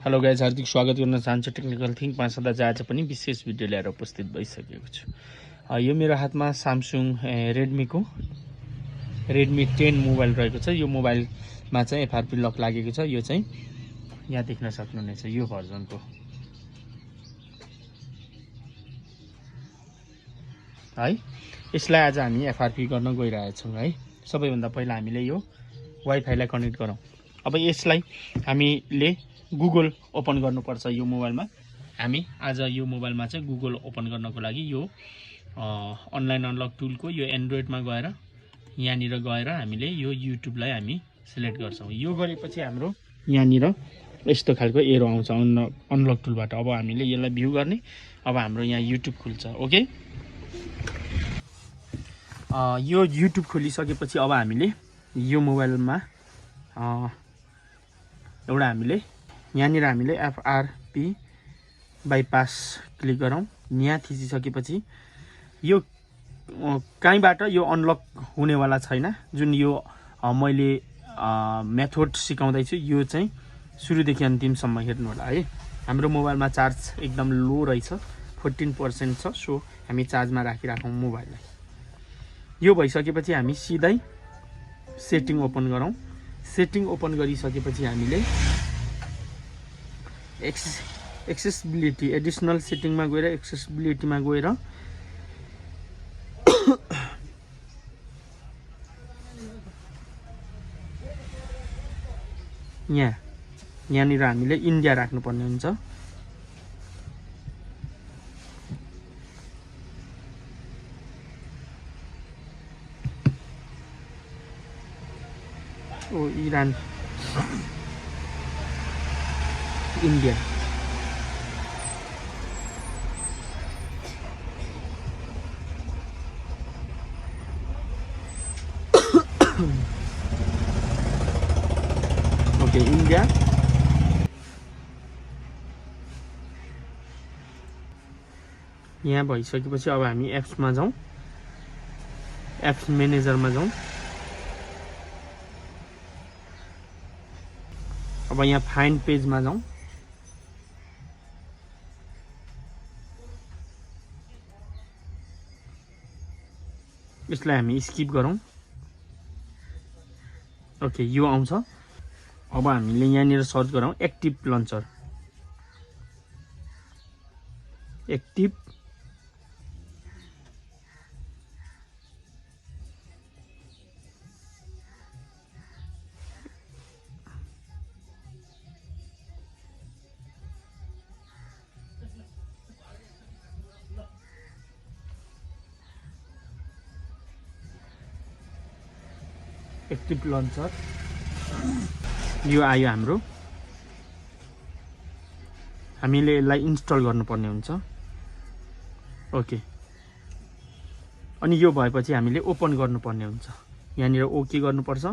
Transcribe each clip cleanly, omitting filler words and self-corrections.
Hello guys, हार्दिक स्वागत गर्न चाहन्छु टेक्निकल थिङ्कमा। सदा आज पनि विशेष भिडियो ल्याएर उपस्थित भइसकेको छु। यो मेरो हातमा सामसुङ रेडमीको रेडमी 10 मोबाइल रहेको छ। यो मोबाइलमा चाहिँ एफआरपी लक लागेको छ। यो चाहिँ यहाँ देख्न सक्नुहुनेछ यो भर्जनको है। यसलाई आज हामी एफआरपी गर्न गइरहेछौँ है। सबैभन्दा पहिला हामीले यो वाइफाईलाई कनेक्ट गरौँ। अब यसलाई हामीले गुगल ओपन गर्नुपर्छ। यो मोबाइलमा हामी आज यो मोबाइलमा चाहिँ गुगल ओपन गर्नको लागि यो अनलाइन अनलक टुलको यो एन्ड्रोइडमा गएर यहाँनिर गएर हामीले यो युट्युबलाई हामी सिलेक्ट गर्छौँ। यो गरेपछि हाम्रो यहाँनिर यस्तो खालको एरो आउँछ अनलक टुलबाट। अब हामीले यसलाई भ्यू गर्ने। अब हाम्रो यहाँ युट्युब खुल्छ। ओके, यो युट्युब खोलिसकेपछि अब हामीले यो मोबाइलमा एउटा यहाँनिर हामीले एफआरपी बाइपास क्लिक गरौँ। यहाँ थिचिसकेपछि यो कहीँबाट यो अनलक हुनेवाला छैन। जुन यो मैले मेथड सिकाउँदैछु यो चाहिँ सुरुदेखि अन्तिमसम्म हेर्नु होला है। हाम्रो मोबाइलमा चार्ज एकदम लो रहेछ, 14% छ। सो हामी चार्जमा राखिराखौँ मोबाइललाई। यो भइसकेपछि हामी सिधै सेटिङ ओपन गरौँ। सेटिङ ओपन गरिसकेपछि हामीले एक्सेसिबिलिटी एडिसनल सेटिङमा गएर एक्सेसिबिलिटीमा गएर यहाँनिर हामीले इन्डिया राख्नुपर्ने हुन्छ। ओ इरान इन्डिया ओके इन्डिया। यहाँ भइसकेपछि अब हामी एप्समा जाउँ। एप्स म्यानेजरमा जाउँ। अब यहाँ फाइन्ड पेजमा जाउँ। यसलाई हामी स्किप गरौँ। ओके, यो आउँछ। अब हामीले यहाँनिर सर्च गरौँ active launcher. Active active launcher यो आयो हाम्रो। हामीले यसलाई इन्स्टल गर्नुपर्ने हुन्छ। ओके, अनि यो भएपछि हामीले ओपन गर्नुपर्ने हुन्छ। यहाँनिर ओके गर्नुपर्छ।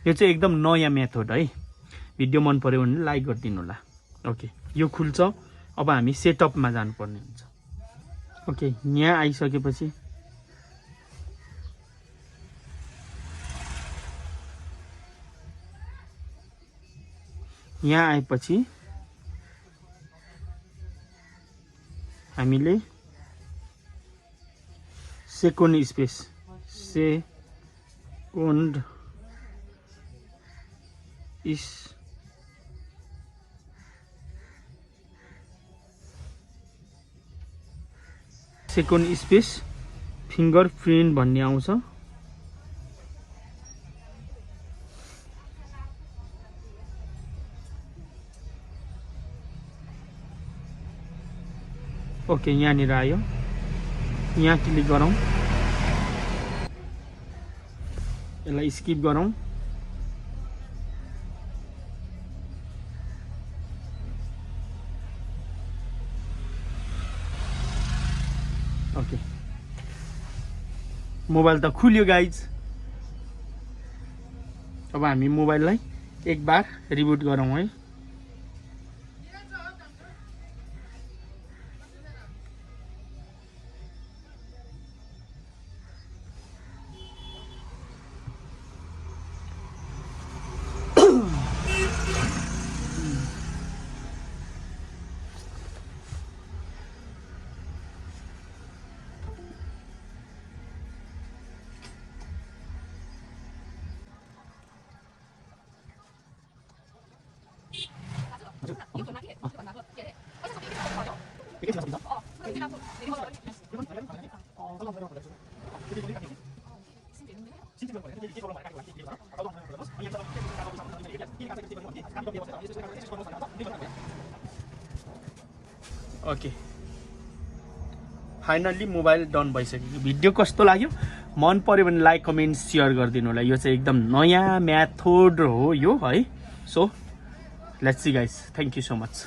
यो चाहिँ एकदम नयाँ मेथड है। भिडियो मन पर्यो भने लाइक गरिदिनु होला। ओके, यो खुल्छ। अब हामी सेटअपमा जानुपर्ने हुन्छ। ओके, यहाँ आइसकेपछि यहाँ आएपछि हामीले सेकेन्ड स्पेस फिङ्गर प्रिन्ट भन्ने आउँछ। ओके, यहाँनिर आयो। यहाँ क्लिक गरौँ। यसलाई स्किप गरौँ। ओके, मोबाइल त खुल्यो गाइज। अब हामी मोबाइललाई एक बार रिबुट गरौँ है। ओके फाइनल्ली मोबाइल डन भइसक्यो। भिडियो कस्तो लाग्यो मन पर्यो भने लाइक कमेन्ट सेयर गरिदिनु होला। यो चाहिँ एकदम नयाँ मेथड हो यो है। So let's see guys, thank you so much.